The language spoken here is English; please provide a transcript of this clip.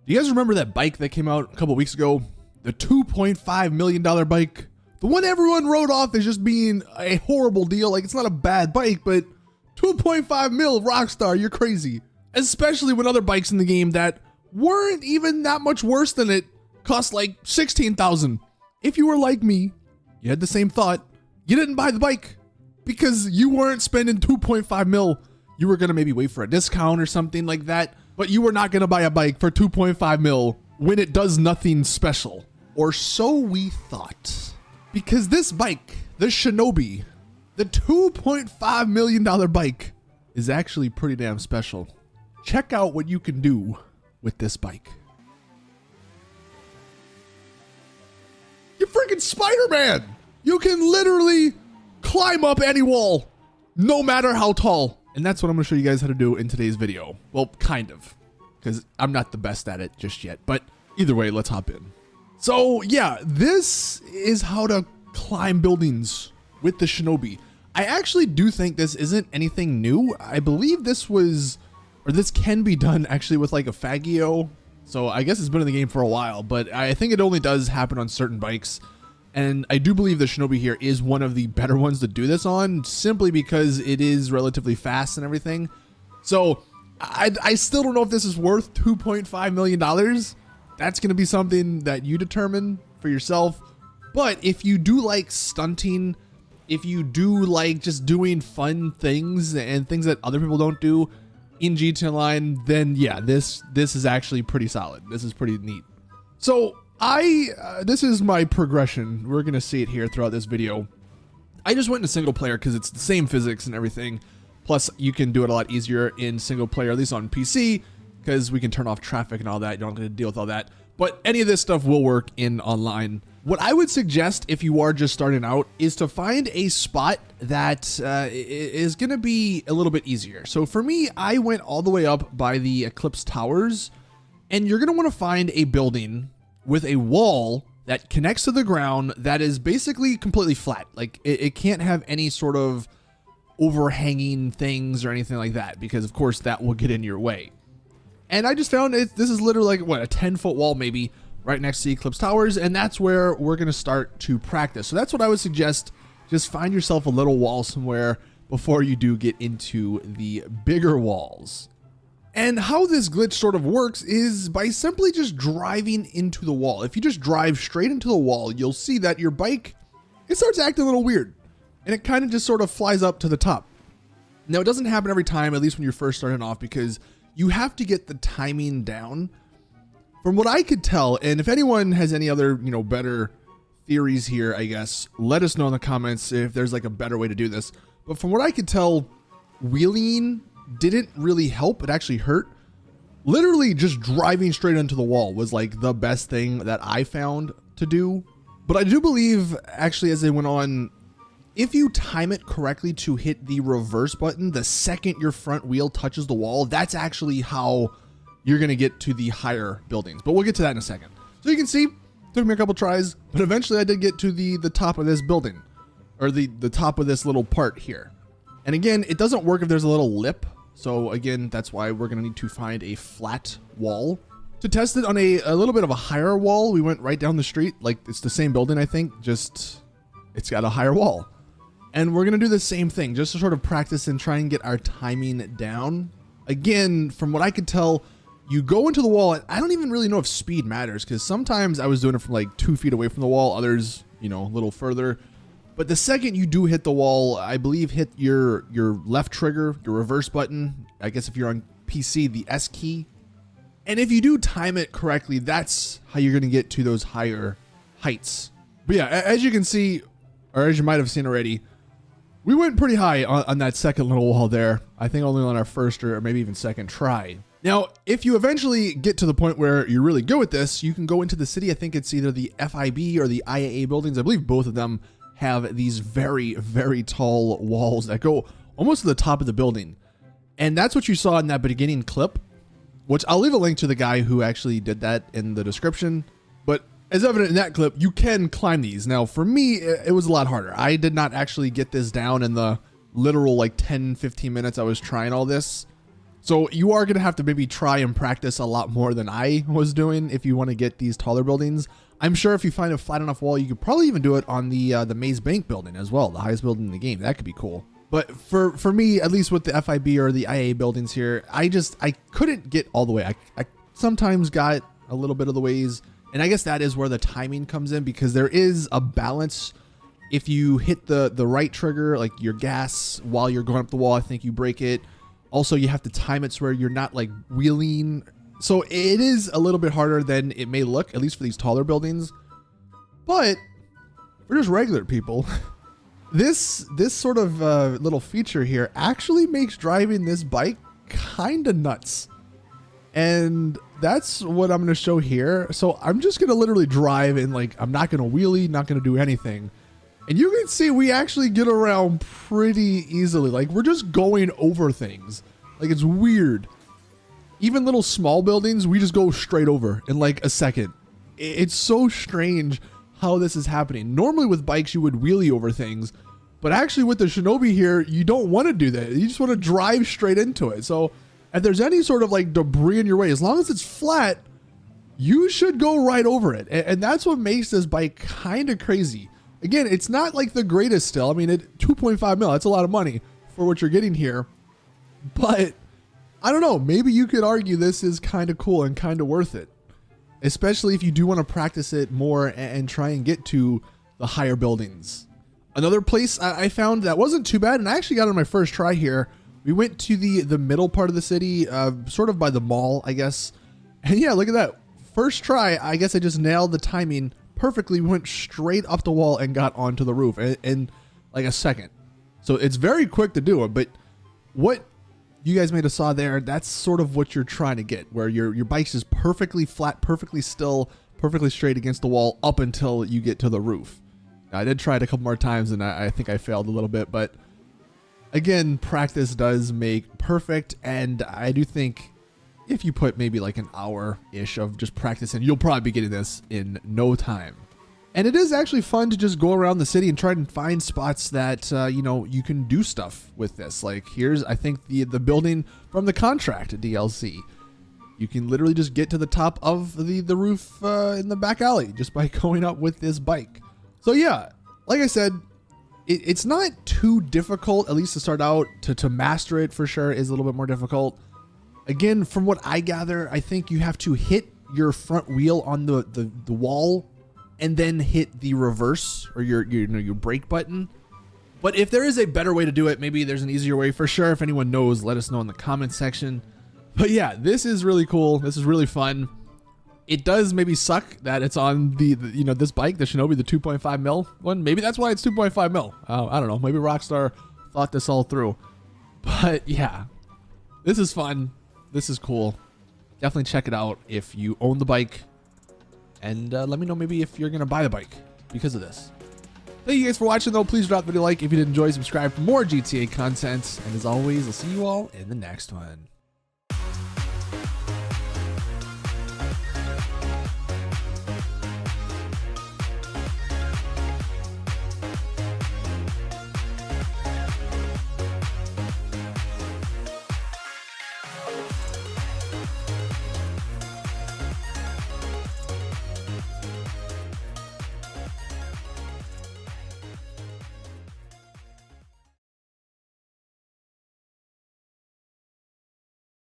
Do you guys remember that bike that came out a couple weeks ago? The $2.5 million bike? The one everyone wrote off as just being a horrible deal. Like, it's not a bad bike, but 2.5 mil, Rockstar, you're crazy. Especially when other bikes in the game that weren't even that much worse than it cost like 16,000. If you were like me, you had the same thought. You didn't buy the bike because you weren't spending 2.5 mil. You were gonna maybe wait for a discount or something like that, but you were not gonna buy a bike for 2.5 mil when it does nothing special. Or so we thought. Because this bike, the Shinobi, the $2.5 million bike, is actually pretty damn special. Check out what you can do with this bike. You're freaking Spider-Man! You can literally climb up any wall, no matter how tall. And that's what I'm gonna show you guys how to do in today's video. Well, kind of, because I'm not the best at it just yet, but either way, let's hop in. So yeah, this is how to climb buildings with the Shinobi. I actually do think this isn't anything new. I believe this was, or this can be done actually with like a Faggio. So I guess it's been in the game for a while, but I think it only does happen on certain bikes. And I do believe the Shinobi here is one of the better ones to do this on, simply because it is relatively fast and everything. So I still don't know if this is worth $2.5 million. That's going to be something that you determine for yourself. But if you do like stunting, if you do like just doing fun things and things that other people don't do in GT Online, then yeah, this is actually pretty solid. This is pretty neat. So this is my progression. We're going to see it here throughout this video. I just went into single player because it's the same physics and everything. Plus, you can do it a lot easier in single player, at least on PC, because we can turn off traffic and all that. You don't have to deal with all that. But any of this stuff will work in online. What I would suggest if you are just starting out is to find a spot that is going to be a little bit easier. So for me, I went all the way up by the Eclipse Towers, and you're going to want to find a building with a wall that connects to the ground that is basically completely flat. Like it can't have any sort of overhanging things or anything like that, because of course that will get in your way. And I just found this is literally like what, a 10-foot wall maybe right next to Eclipse Towers, and that's where we're going to start to practice. So that's what I would suggest. Just find yourself a little wall somewhere before you do get into the bigger walls. And how this glitch sort of works is by simply just driving into the wall. If you just drive straight into the wall, you'll see that your bike, it starts acting a little weird, and it kind of just sort of flies up to the top. Now, it doesn't happen every time, at least when you're first starting off, because you have to get the timing down. From what I could tell, and if anyone has any other, better theories here, I guess, let us know in the comments if there's like a better way to do this. But from what I could tell, wheeling didn't really help. It actually hurt. Literally just driving straight into the wall was like the best thing that I found to do. But I do believe actually, as they went on, if you time it correctly to hit the reverse button the second your front wheel touches the wall, that's actually how you're going to get to the higher buildings. But we'll get to that in a second. So you can see, took me a couple tries, but eventually I did get to the top of this building, or the top of this little part here. And again, it doesn't work if there's a little lip. So again, that's why we're going to need to find a flat wall. To test it on a little bit of a higher wall, we went right down the street. Like, it's the same building, I think, just it's got a higher wall. And we're going to do the same thing just to sort of practice and try and get our timing down. Again, from what I could tell, you go into the wall. I don't even really know if speed matters, because sometimes I was doing it from like 2 feet away from the wall, others, a little further. But the second you do hit the wall, I believe hit your left trigger, your reverse button. I guess if you're on PC, the S key. And if you do time it correctly, that's how you're going to get to those higher heights. But yeah, as you can see, or as you might have seen already, we went pretty high on that second little wall there. I think only on our first or maybe even second try. Now, if you eventually get to the point where you're really good with this, you can go into the city. I think it's either the FIB or the IAA buildings. I believe both of them have these very, very tall walls that go almost to the top of the building. And that's what you saw in that beginning clip, which I'll leave a link to the guy who actually did that in the description. But as evident in that clip, you can climb these. Now, for me, it was a lot harder. I did not actually get this down in the literal like 10, 15 minutes I was trying all this. So you are going to have to maybe try and practice a lot more than I was doing if you want to get these taller buildings. I'm sure if you find a flat enough wall, you could probably even do it on the Maze Bank building as well, the highest building in the game. That could be cool. But for me, at least with the FIB or the IA buildings here, I couldn't get all the way. I sometimes got a little bit of the ways, and I guess that is where the timing comes in, because there is a balance. If you hit the right trigger, like your gas, while you're going up the wall, I think you break it. Also, you have to time it so where you're not like wheeling. So it is a little bit harder than it may look, at least for these taller buildings. But for just regular people, this sort of little feature here actually makes driving this bike kind of nuts. And that's what I'm going to show here. So I'm just going to literally drive, and like, I'm not going to wheelie, not going to do anything. And you can see we actually get around pretty easily. Like, we're just going over things. Like, it's weird. Even little small buildings, we just go straight over in like a second. It's so strange how this is happening. Normally with bikes, you would wheelie over things. But actually with the Shinobi here, you don't want to do that. You just want to drive straight into it. So if there's any sort of like debris in your way, as long as it's flat, you should go right over it. And that's what makes this bike kind of crazy. Again, it's not like the greatest still. I mean, 2.5 mil, that's a lot of money for what you're getting here. But I don't know, maybe you could argue this is kind of cool and kind of worth it. Especially if you do want to practice it more and try and get to the higher buildings. Another place I found that wasn't too bad, and I actually got it on my first try here. We went to the middle part of the city, sort of by the mall, I guess. And yeah, look at that. First try, I guess I just nailed the timing perfectly. We went straight up the wall and got onto the roof in like a second. So it's very quick to do it, but what you guys may have saw there, that's sort of what you're trying to get, where your bike's just perfectly flat, perfectly still, perfectly straight against the wall up until you get to the roof. Now, I did try it a couple more times, and I think I failed a little bit, but again, practice does make perfect, and I do think if you put maybe like an hour-ish of just practicing, you'll probably be getting this in no time. And it is actually fun to just go around the city and try and find spots that, you know, you can do stuff with this. Like here's, I think, the building from the Contract DLC. You can literally just get to the top of the roof in the back alley just by going up with this bike. So yeah, like I said, it's not too difficult, at least to start out. To master it for sure is a little bit more difficult. Again, from what I gather, I think you have to hit your front wheel on the wall and then hit the reverse or your brake button. But if there is a better way to do it, maybe there's an easier way for sure. If anyone knows, let us know in the comments section. But yeah, this is really cool. This is really fun. It does maybe suck that it's on the this bike, the Shinobi, the 2.5 mil one. Maybe that's why it's 2.5 mil. I don't know. Maybe Rockstar thought this all through. But yeah, this is fun. This is cool. Definitely check it out if you own the bike. And let me know maybe if you're going to buy the bike because of this. Thank you guys for watching, though. Please drop the video a like if you did enjoy. Subscribe for more GTA content. And as always, I'll see you all in the next one.